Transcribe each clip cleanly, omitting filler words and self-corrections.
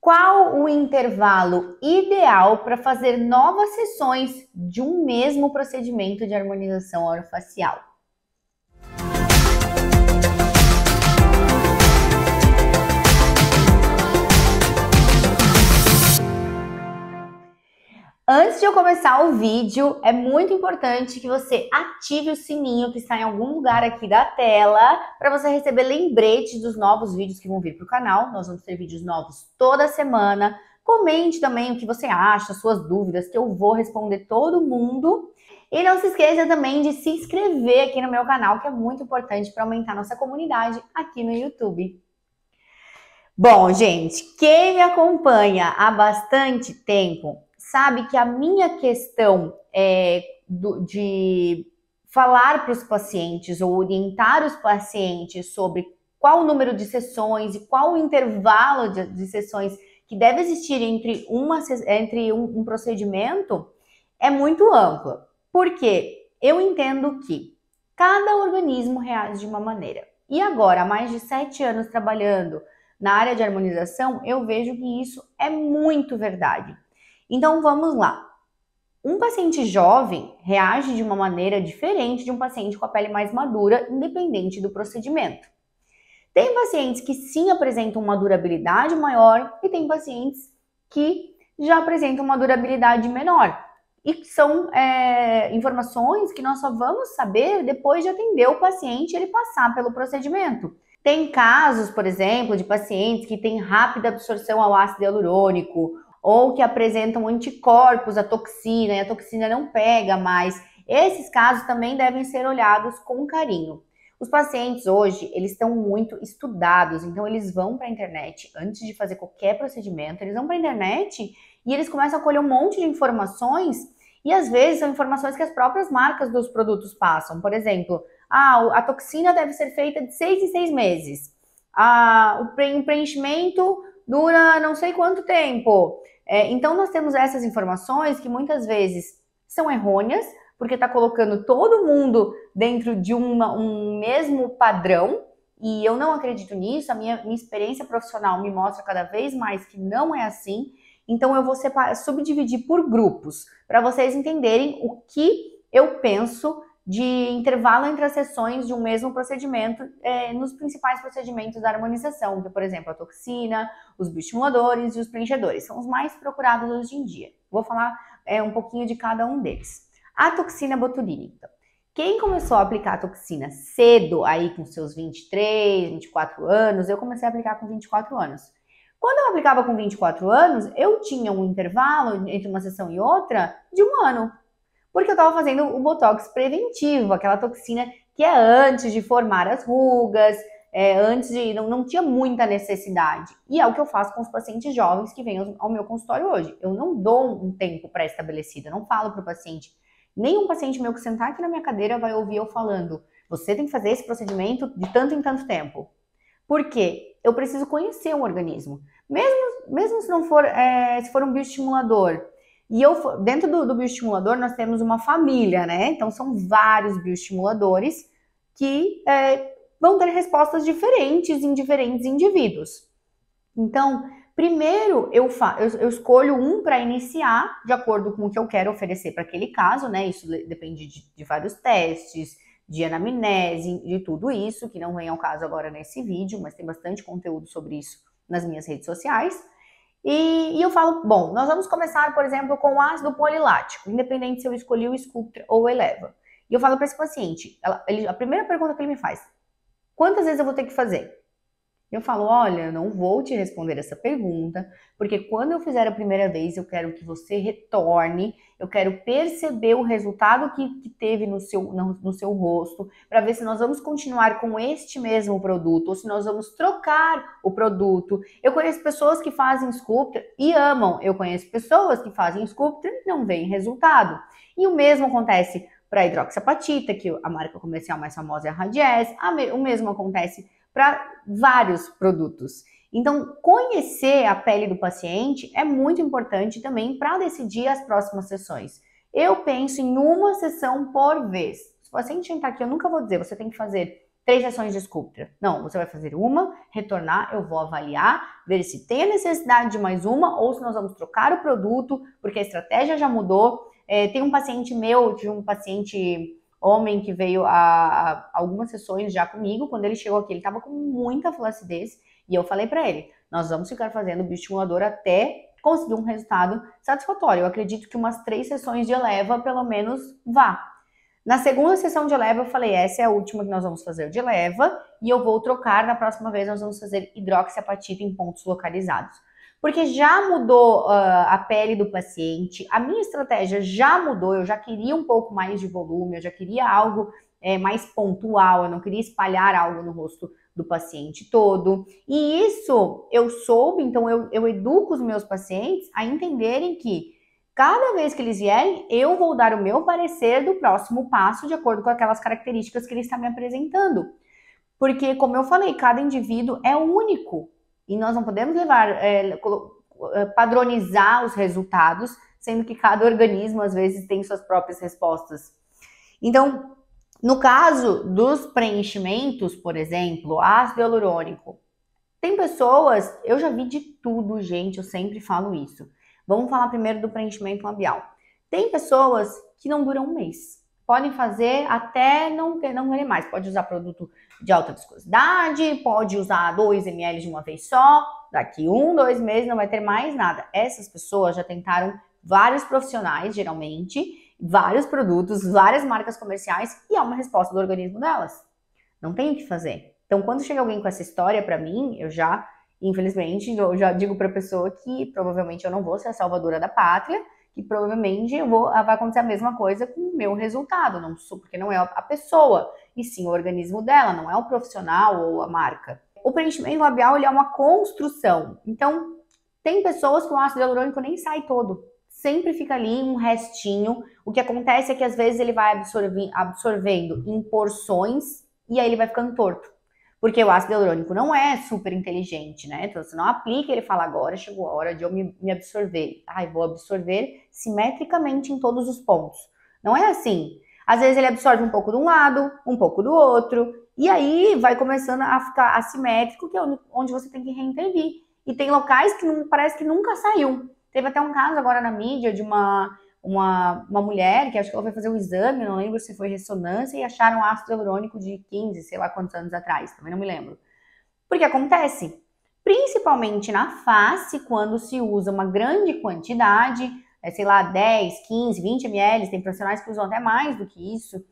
Qual o intervalo ideal para fazer novas sessões de um mesmo procedimento de harmonização orofacial? Antes de eu começar o vídeo, é muito importante que você ative o sininho que está em algum lugar aqui da tela para você receber lembretes dos novos vídeos que vão vir para o canal. Nós vamos ter vídeos novos toda semana. Comente também o que você acha, suas dúvidas, que eu vou responder todo mundo. E não se esqueça também de se inscrever aqui no meu canal, que é muito importante para aumentar nossa comunidade aqui no YouTube. Bom, gente, quem me acompanha há bastante tempo sabe que a minha questão de falar para os pacientes ou orientar os pacientes sobre qual o número de sessões e qual o intervalo de sessões que deve existir entre um procedimento é muito ampla. Porque eu entendo que cada organismo reage de uma maneira. E agora, há mais de 7 anos trabalhando na área de harmonização, eu vejo que isso é muito verdade. Então vamos lá. Um paciente jovem reage de uma maneira diferente de um paciente com a pele mais madura, independente do procedimento. Tem pacientes que sim apresentam uma durabilidade maior e tem pacientes que já apresentam uma durabilidade menor. E são informações que nós só vamos saber depois de atender o paciente e ele passar pelo procedimento. Tem casos, por exemplo, de pacientes que têm rápida absorção ao ácido hialurônico ou que apresentam anticorpos à toxina e a toxina não pega mais. Esses casos também devem ser olhados com carinho. Os pacientes hoje, eles estão muito estudados, então eles vão para a internet antes de fazer qualquer procedimento, eles vão para a internet e eles começam a colher um monte de informações e às vezes são informações que as próprias marcas dos produtos passam. Por exemplo, a toxina deve ser feita de 6 em 6 meses. O preenchimento dura não sei quanto tempo. Então nós temos essas informações que muitas vezes são errôneas, porque está colocando todo mundo dentro de um mesmo padrão, e eu não acredito nisso. A minha experiência profissional me mostra cada vez mais que não é assim. Então eu vou subdividir por grupos, para vocês entenderem o que eu penso de intervalo entre as sessões de um mesmo procedimento nos principais procedimentos da harmonização, que, por exemplo, a toxina, os bioestimuladores e os preenchedores, são os mais procurados hoje em dia. Vou falar um pouquinho de cada um deles. A toxina botulínica. Quem começou a aplicar a toxina cedo, aí com seus 23, 24 anos, eu comecei a aplicar com 24 anos. Quando eu aplicava com 24 anos, eu tinha um intervalo entre uma sessão e outra de 1 ano. Porque eu estava fazendo o botox preventivo, aquela toxina que é antes de formar as rugas, antes de... Não tinha muita necessidade. E é o que eu faço com os pacientes jovens que vêm ao meu consultório hoje. Eu não dou um tempo pré-estabelecido, eu não falo para o paciente. Nenhum paciente meu que sentar aqui na minha cadeira vai ouvir eu falando: você tem que fazer esse procedimento de tanto em tanto tempo. Por quê? Eu preciso conhecer o organismo. Mesmo se não for, se for um bioestimulador. E dentro do bioestimulador nós temos uma família, né? Então são vários bioestimuladores que vão ter respostas diferentes em diferentes indivíduos. Então, primeiro eu escolho um para iniciar, de acordo com o que eu quero oferecer para aquele caso, né? Isso depende de vários testes, de anamnese, de tudo isso, que não vem ao caso agora nesse vídeo, mas tem bastante conteúdo sobre isso nas minhas redes sociais. E eu falo, bom, nós vamos começar, por exemplo, com o ácido polilático, independente se eu escolhi o Sculptra ou o Eleva. E eu falo para esse paciente, a primeira pergunta que ele me faz: quantas vezes eu vou ter que fazer? Eu falo, olha, eu não vou te responder essa pergunta, porque quando eu fizer a primeira vez, eu quero que você retorne, eu quero perceber o resultado que teve no seu rosto, para ver se nós vamos continuar com este mesmo produto, ou se nós vamos trocar o produto. Eu conheço pessoas que fazem Sculptra e amam, eu conheço pessoas que fazem Sculptra e não veem resultado. E o mesmo acontece para a hidroxiapatita, que a marca comercial mais famosa é a Radiesse, o mesmo acontece para vários produtos. Então, conhecer a pele do paciente é muito importante também para decidir as próximas sessões. Eu penso em uma sessão por vez. Se o paciente entrar aqui, eu nunca vou dizer, você tem que fazer 3 sessões de Sculptra. Não, você vai fazer uma, retornar, eu vou avaliar, ver se tem a necessidade de mais uma ou se nós vamos trocar o produto, porque a estratégia já mudou. Tem um paciente meu, de um paciente homem que veio a algumas sessões já comigo, quando ele chegou aqui, ele estava com muita flacidez, e eu falei para ele, nós vamos ficar fazendo bioestimulador até conseguir um resultado satisfatório. Eu acredito que umas 3 sessões de Eleva, pelo menos, vá. Na segunda sessão de Eleva, eu falei, essa é a última que nós vamos fazer de Eleva, e eu vou trocar, na próxima vez nós vamos fazer hidroxiapatita em pontos localizados. Porque já mudou a pele do paciente, a minha estratégia já mudou, eu já queria um pouco mais de volume, eu já queria algo mais pontual, eu não queria espalhar algo no rosto do paciente todo. E isso eu soube, então eu educo os meus pacientes a entenderem que cada vez que eles vierem, eu vou dar o meu parecer do próximo passo de acordo com aquelas características que ele está me apresentando. Porque, como eu falei, cada indivíduo é único. E nós não podemos padronizar os resultados, sendo que cada organismo, às vezes, tem suas próprias respostas. Então, no caso dos preenchimentos, por exemplo, ácido hialurônico, tem pessoas, eu já vi de tudo, gente, eu sempre falo isso. Vamos falar primeiro do preenchimento labial. Tem pessoas que não duram um mês. Podem fazer até não querer mais. Pode usar produto de alta viscosidade, pode usar 2 ml de uma vez só. Daqui 1, 2 meses não vai ter mais nada. Essas pessoas já tentaram vários profissionais, geralmente, vários produtos, várias marcas comerciais e é uma resposta do organismo delas. Não tem o que fazer. Então, quando chega alguém com essa história para mim, infelizmente, eu já digo para a pessoa que provavelmente eu não vou ser a salvadora da pátria, que provavelmente vai acontecer a mesma coisa com o meu resultado, porque não é a pessoa, e sim o organismo dela, não é o profissional ou a marca. O preenchimento labial ele é uma construção, então tem pessoas que o ácido hialurônico nem sai todo, sempre fica ali um restinho. O que acontece é que às vezes ele vai absorvendo em porções e aí ele vai ficando torto. Porque o ácido hialurônico não é super inteligente, né? Então, você não aplica, ele fala, agora chegou a hora de eu me absorver. Vou absorver simetricamente em todos os pontos. Não é assim. Às vezes ele absorve um pouco de um lado, um pouco do outro, e aí vai começando a ficar assimétrico, que é onde você tem que reintervir. E tem locais que parece que nunca saiu. Teve até um caso agora na mídia de uma mulher que acho que ela foi fazer um exame, não lembro se foi ressonância, e acharam ácido hialurônico de 15, sei lá quantos anos atrás, também não me lembro. Porque acontece, principalmente na face, quando se usa uma grande quantidade, sei lá, 10, 15, 20 ml, tem profissionais que usam até mais do que isso,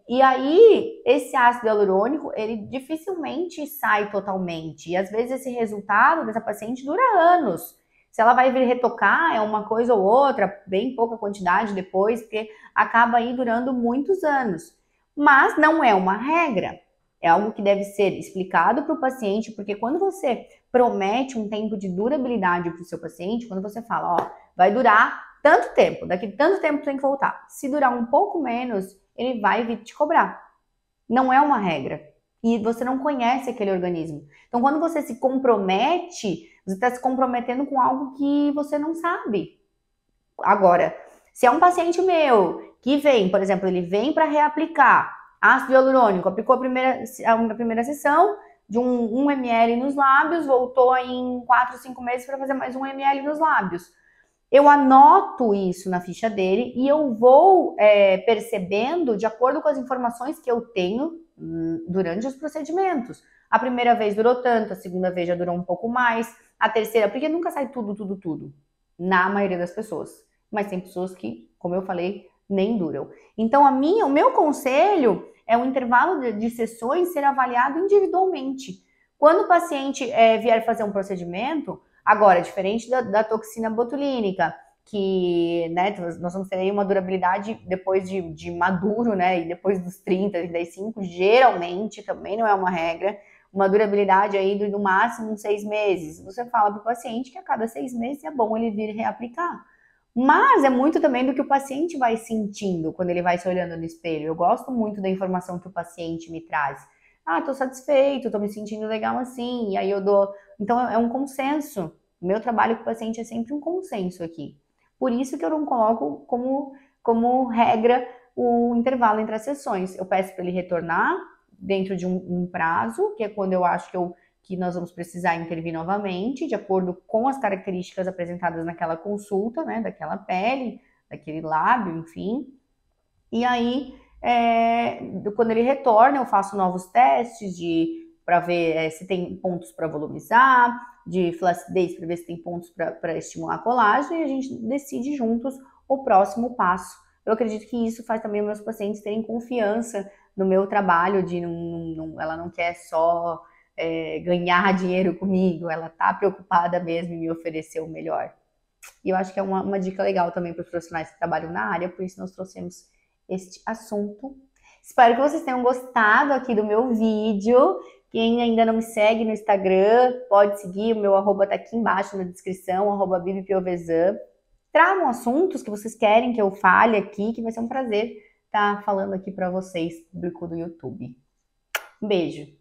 e aí esse ácido hialurônico, ele dificilmente sai totalmente, e às vezes esse resultado dessa paciente dura anos. Se ela vai vir retocar, é uma coisa ou outra, bem pouca quantidade depois, porque acaba aí durando muitos anos. Mas não é uma regra. É algo que deve ser explicado para o paciente, porque quando você promete um tempo de durabilidade para o seu paciente, quando você fala, ó, vai durar tanto tempo, daqui tanto tempo tem que voltar. Se durar um pouco menos, ele vai vir te cobrar. Não é uma regra. E você não conhece aquele organismo. Então, quando você se compromete, você está se comprometendo com algo que você não sabe. Agora, se é um paciente meu que vem, por exemplo, ele vem para reaplicar ácido hialurônico, aplicou a primeira sessão de 1 ml nos lábios, voltou em 4, 5 meses para fazer mais 1 ml nos lábios. Eu anoto isso na ficha dele e eu vou percebendo de acordo com as informações que eu tenho durante os procedimentos. A primeira vez durou tanto, a segunda vez já durou um pouco mais, a terceira, porque nunca sai tudo, na maioria das pessoas. Mas tem pessoas que, como eu falei, nem duram. Então, o meu conselho é o intervalo de sessões ser avaliado individualmente. Quando o paciente vier fazer um procedimento, agora, diferente da toxina botulínica, que nós vamos ter aí uma durabilidade depois de maduro, né? E depois dos 30, 35, geralmente, também não é uma regra, uma durabilidade aí no máximo 6 meses. Você fala para o paciente que a cada 6 meses é bom ele vir reaplicar. Mas é muito também do que o paciente vai sentindo quando ele vai se olhando no espelho. Eu gosto muito da informação que o paciente me traz. Tô satisfeito, tô me sentindo legal assim, e aí eu dou... Então é um consenso. O meu trabalho com o paciente é sempre um consenso aqui. Por isso que eu não coloco como regra o intervalo entre as sessões. Eu peço para ele retornar, dentro de um prazo, que é quando eu acho que nós vamos precisar intervir novamente, de acordo com as características apresentadas naquela consulta, né, daquela pele, daquele lábio, enfim. E aí, quando ele retorna, eu faço novos testes para ver se tem pontos para volumizar, de flacidez para ver se tem pontos para estimular colágeno, e a gente decide juntos o próximo passo. Eu acredito que isso faz também os meus pacientes terem confiança no meu trabalho, ela não quer só ganhar dinheiro comigo, ela está preocupada mesmo em me oferecer o melhor. E eu acho que é uma dica legal também para os profissionais que trabalham na área, por isso nós trouxemos este assunto. Espero que vocês tenham gostado aqui do meu vídeo. Quem ainda não me segue no Instagram, pode seguir, o meu arroba tá aqui embaixo na descrição, arroba bibipiovesan. Tragam assuntos que vocês querem que eu fale aqui, que vai ser um prazer estar falando aqui para vocês, público do YouTube. Um beijo!